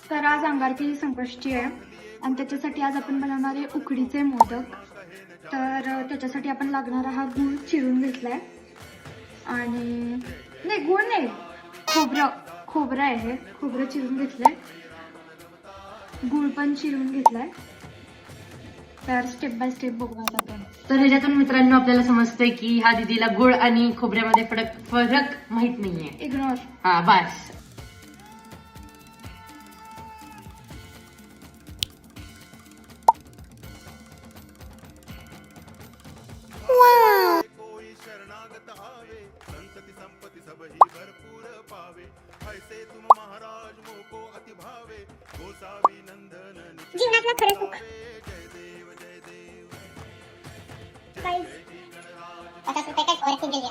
तर आज अंगारकी संकष्टी आहे आणि त्याच्यासाठी आज आपण बनवणार आहे उकडीचे मोदक। तर त्याच्यासाठी आपण लागणारा हा गूळ चिरून घेतलाय आणि नाही गूळ नाही खोबरं आहे, हे खोबरं चिरून घेतलंय, गूळ पण चिरून घेतलाय। तर स्टेप बाय स्टेप बघूयात आपण। तर ह्याच्यातून मित्रांनो आपल्याला समजतंय की ह्या दीदीला गुळ आणि खोबऱ्यामध्ये फरक माहित नाहीये। इग्नोर। हा बस। जीवनातला खरं सुख गाइस 50 रुपये का और गेली